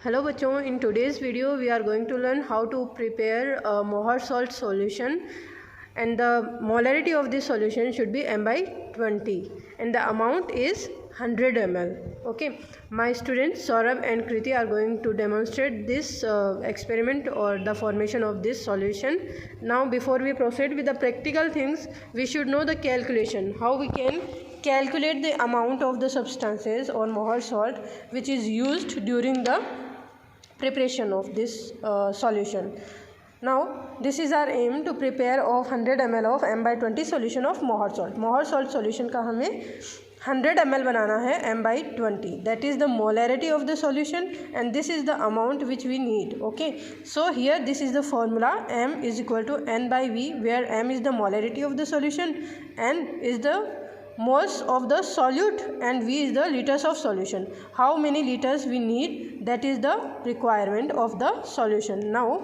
Hello बच्चों, in today's video we are going to learn how to prepare a Mohr salt solution, and the molarity of this solution should be m by 20 and the amount is 100 ml. Okay, my students Saurabh and Kriti are going to demonstrate this experiment or the formation of this solution. Now before we proceed with the practical things, we should know the calculation, how we can calculate the amount of the substances or Mohr salt which is used during the preparation of this solution. Now this is our aim to prepare of 100 ml of m by 20 solution of Mohr salt. Mohr salt solution का हमें 100 ml बनाना है m by 20. That is the molarity of the solution and this is the amount which we need. Okay, so here this is the formula, m is equal to n by v, where m is the molarity of the solution, n is the moles of the solute and v is the liters of solution. How many liters we need, that is the requirement of the solution. Now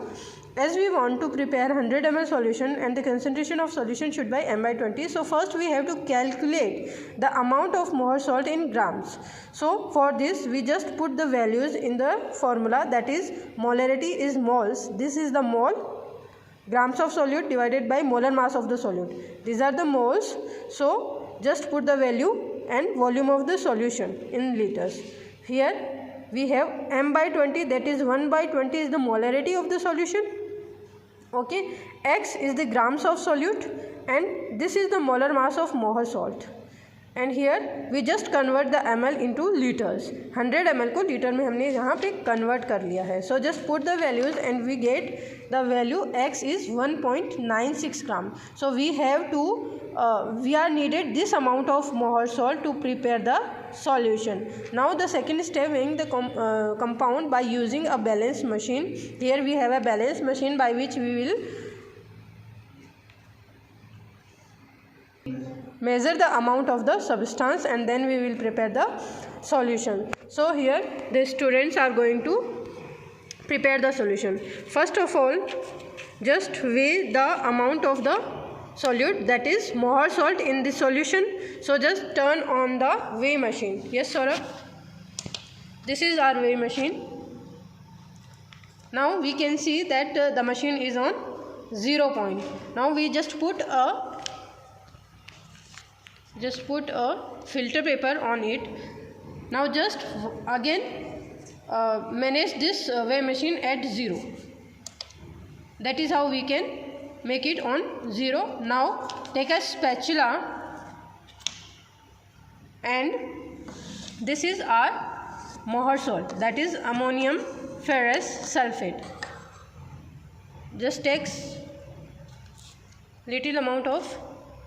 as we want to prepare 100 ml solution and the concentration of solution should be m by 20, so first we have to calculate the amount of Mohr salt in grams. So for this we just put the values in the formula, that is molarity is moles, this is the mole, grams of solute divided by molar mass of the solute, these are the moles. So just put the value and volume of the solution in liters. Here we have m by 20, that is 1 by 20 is the molarity of the solution. Okay, x is the grams of solute and this is the molar mass of Mohr salt. And here we just convert the ml into liters. 100 ml को litre में हमने यहाँ पे convert कर लिया है. So just put the values and we get the value x is 1.96 gram. So we have to we are needed this amount of Mohr salt to prepare the solution. Now the second step, weighing the compound by using a balance machine. Here we have a balance machine by which we will measure the amount of the substance and then we will prepare the solution. So here the students are going to prepare the solution. First of all, just weigh the amount of the solute, that is Mohr salt in the solution. So just turn on the weigh machine. Yes Saurabh, this is our weigh machine. Now we can see that the machine is on 0 point. Now we just put a filter paper on it. Now just again manage this weigh machine at 0. That is how we can make it on 0. Now take a spatula and this is our Mohr salt, that is ammonium ferrous sulfate. Just takes little amount of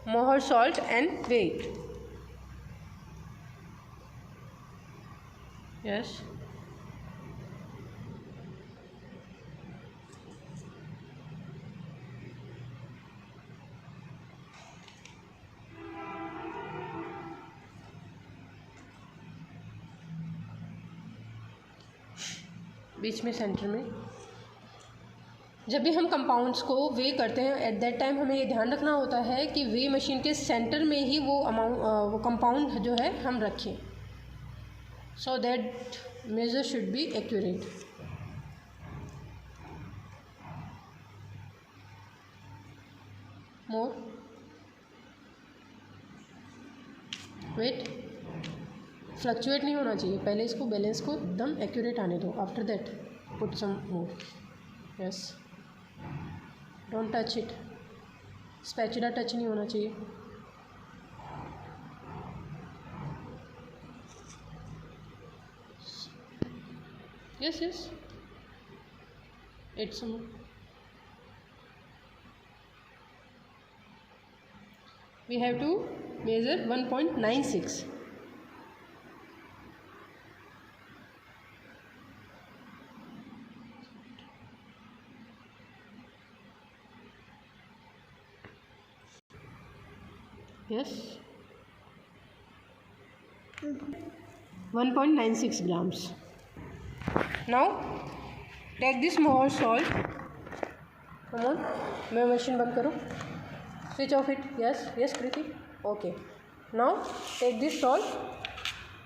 Mohr salt and weigh it. Yes. बीच में centre में जब भी हम compounds को वे करते हैं, at that time हमें ये ध्यान रखना होता है कि वे मशीन के सेंटर में ही वो कंपाउंड जो है हम रखें, so that measure should be accurate. More weight, fluctuate नहीं होना चाहिए, पहले इसको बैलेंस को एकदम एक्यूरेट आने दो. After that put some more. Yes, don't touch it, spatula touch नहीं होना चाहिए. Yes yes, it's some. We have to measure 1.96. Yes, 1.96 grams. Now take this Mohr salt. Come on, मैं machine बंद करूँ. Switch off it. Yes, yes Kriti. Okay. Now take this salt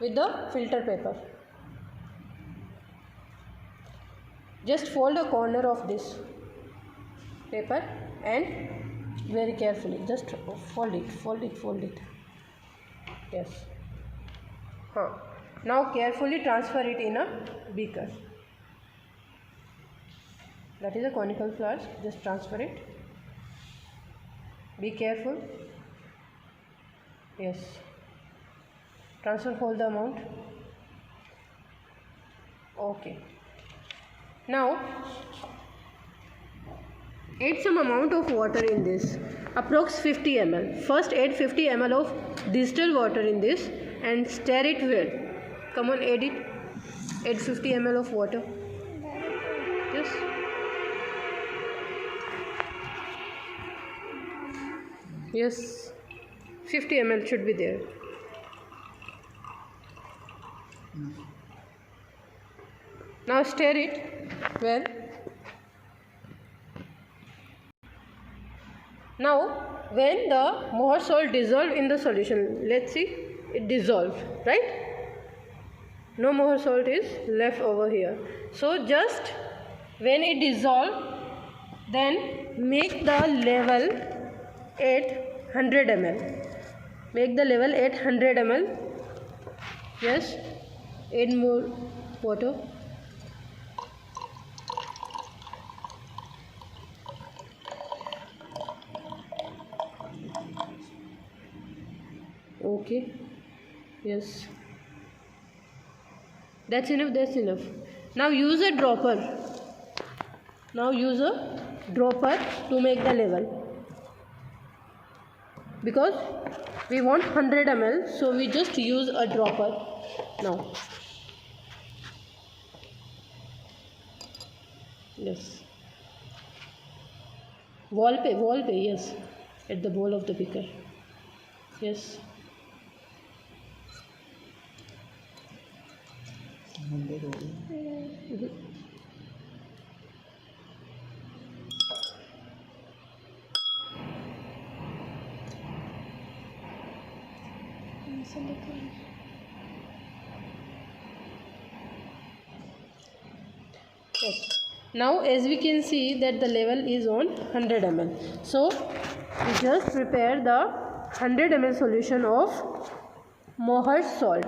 with the filter paper. just fold a corner of this paper and very carefully just fold it. Yes. Now carefully transfer it in a beaker. That is a conical flask. Just transfer it. Be careful. Yes. Transfer whole the amount. Okay. Now add some amount of water in this. Approx 50 ml. First add 50 ml of distilled water in this and stir it well. Come on, add it. Add 50 ml of water. Yes. Yes. 50 ml should be there. Now stir it well. Now when the Mohr salt dissolve in the solution, let's see, it dissolved, right? No Mohr salt is left over here. So just when it dissolve, then make the level at 100 ml. Make the level at 100 ml. Yes. Add more water. Okay. Yes. That's enough. Now use a dropper. To make the level. Because we want 100 ml, so we just use a dropper now. Yes. Wall pay, yes. At the bowl of the beaker. Yes. Yes. Now as we can see that the level is on 100 ml. So we just prepare the 100 ml solution of Mohr salt.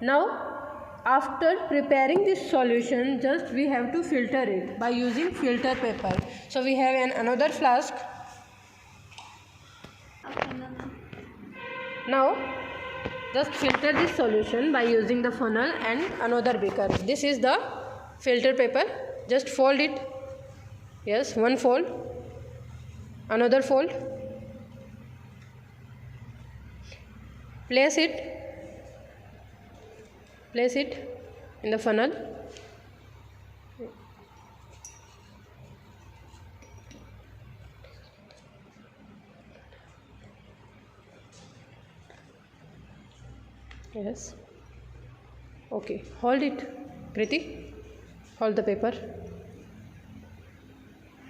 Now after preparing this solution, just we have to filter it by using filter paper. So we have another flask. Now just filter this solution by using the funnel and another beaker. This is the filter paper. Just fold it. Yes, one fold, another fold. Place it in the funnel. Yes. Okay. Hold it, Kriti. Hold the paper.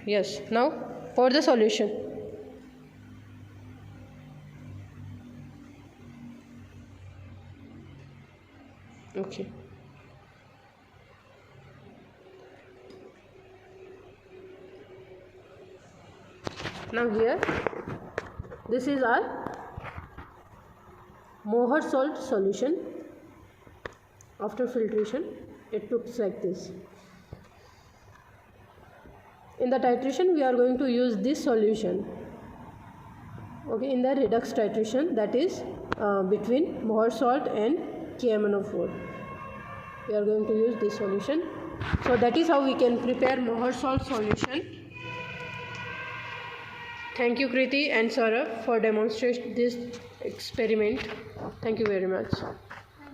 Yes. Now pour the solution. Okay. Now here, this is our Mohr salt solution. After filtration, it looks like this. In the titration, we are going to use this solution. Okay, in the redox titration, that is between Mohr salt and KMnO4. We are going to use this solution. So that is how we can prepare Mohr salt solution. Thank you Kriti and Saurabh for demonstrating this experiment. Thank you very much.